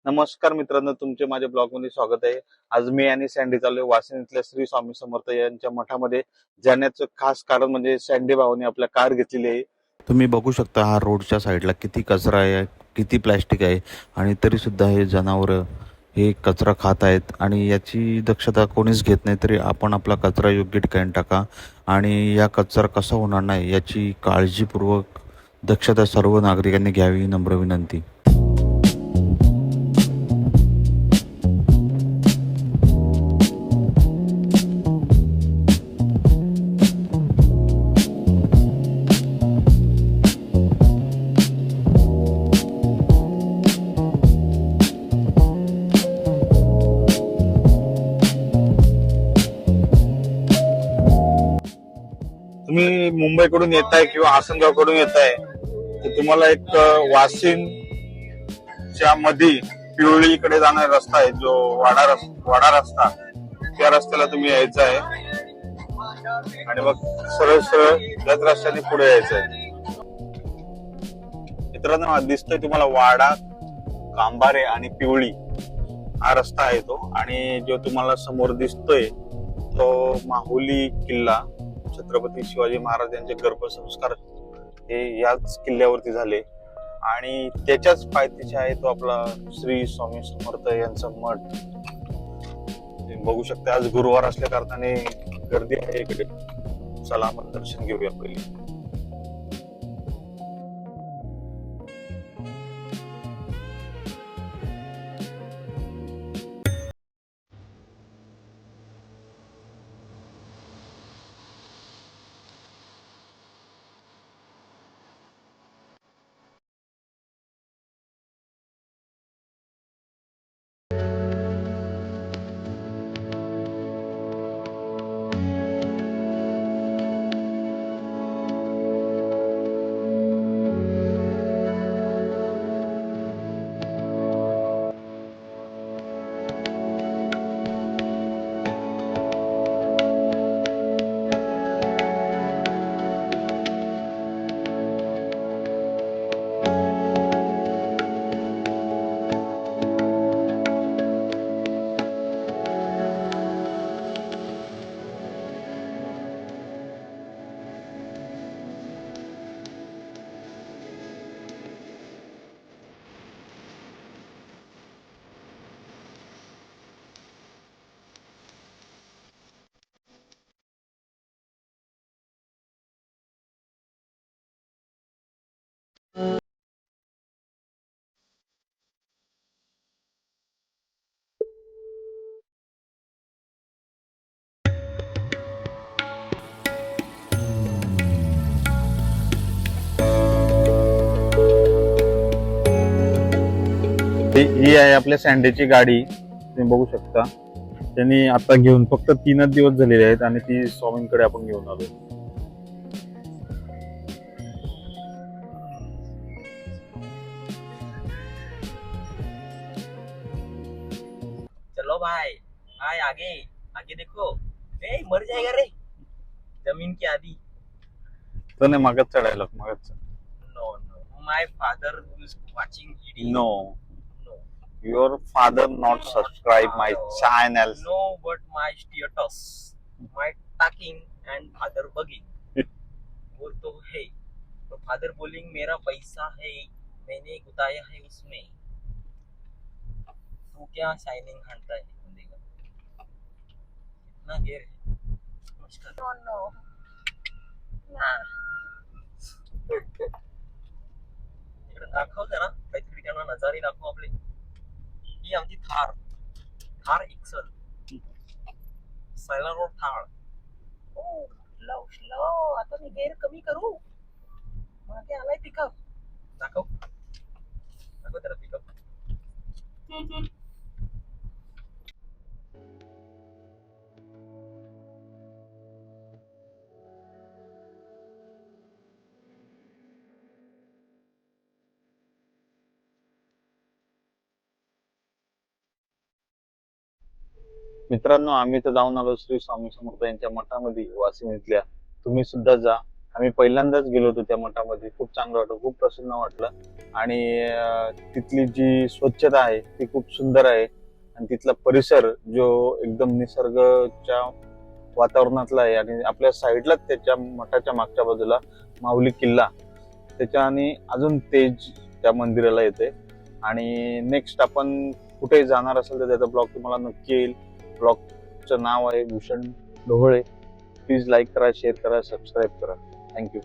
नमस्कार मित्रांनो, तुमचे माझ्या ब्लॉग मध्ये स्वागत आहे. आज मी आणि सँडी चाललोय वाशिम इथल्या श्री स्वामी समर्थ यांच्या मठामध्ये जाण्याचं खास कारण म्हणजे सँडी भावाने आपल्या कार घेतलेली आहे. तुम्ही बघू शकता हा रोडच्या साईडला किती कचरा आहे, किती प्लॅस्टिक आहे आणि तरी सुद्धा हे जनावरं हे कचरा खात आहेत आणि याची दक्षता कोणीच घेत नाही. तरी आपण आपला कचरा योग्य ठिकाणी टाका आणि या कचरा कसा होणार नाही याची काळजीपूर्वक दक्षता सर्व नागरिकांनी घ्यावी, नम्र विनंती. तुम्ही मुंबईकडून येताय किंवा आसनगावकडून येताय तर तुम्हाला एक वाशिमच्या मध्ये पिवळीकडे जाणारा रस्ता आहे, जो वाडा रस्ता, त्या रस्त्याला तुम्ही यायचं आहे आणि मग सरळ सरळ त्याच रस्त्याने पुढे यायचं आहे. मित्रांनो, दिसतोय तुम्हाला वाडा, कांबारे आणि पिवळी हा रस्ता आहे तो. आणि जो तुम्हाला समोर दिसतोय तो माहुली किल्ला, छत्रपती शिवाजी महाराज यांचे गर्भसंस्कार हे याच किल्ल्यावरती झाले आणि त्याच्याच पायथ्याशी आहे तो आपला श्री स्वामी समर्थ यांचा मठ. बघू शकता आज गुरुवार असल्या कारणाने गर्दी आहे इकडे. चला आपण दर्शन घेऊया पहिले. ही आहे आपल्या सँडीची गाडी, तुम्ही बघू शकता. त्यांनी आता घेऊन फक्त 3च दिवस झालेले आहेत आणि ती स्वामींकडे आपण घेऊन आलो. चलो भाई, भाई आगे आगे देखो. ए मर जाएगा रे जमीन की आधी. तो नाही मागत चढायला, मागत. No no, my father is watching video. No, no your father not subscribe my channel. No, but my status, my talking and father bugging. वो तो है, तो फादर बोलिंग मेरा पैसा है, मैंने गुताया है उसमें. तू क्या शाइनिंग हाणता है बंदे का? कितना गेर है. नो नो ना. इकडे दाखव जरा काहीतरी, त्यांना नजारे दाखव आपले. ही आमची थार, थार एक्सल, सायला रोड थार. ओ स्लो स्लो, आता मी गेअर कमी करू. मागे आलाय पिकअप. दाखव दाखव त्याला पिकअप. मित्रांनो, आम्ही तर जाऊन आलो श्री स्वामी समर्थ यांच्या मठामध्ये वाशिम इथल्या. तुम्ही सुद्धा जा. आम्ही पहिल्यांदाच गेलो होतो त्या मठामध्ये. खूप चांगलं वाटलं, खूप प्रसन्न वाटलं. आणि तिथली जी स्वच्छता आहे ती खूप सुंदर आहे. आणि तिथला परिसर जो एकदम निसर्गाच्या वातावरणातला आहे. आणि आपल्या साईडलाच त्याच्या मठाच्या मागच्या बाजूला माऊली किल्ला, त्याच्याने अजून तेज त्या मंदिराला येते. आणि नेक्स्ट आपण कुठे जाणार असेल तर त्याचा ब्लॉग तुम्हाला नक्की येईल. ब्लॉगचं नाव आहे भूषण ढोहळे. प्लीज लाईक करा, शेअर करा, सबस्क्राईब करा. थँक्यू.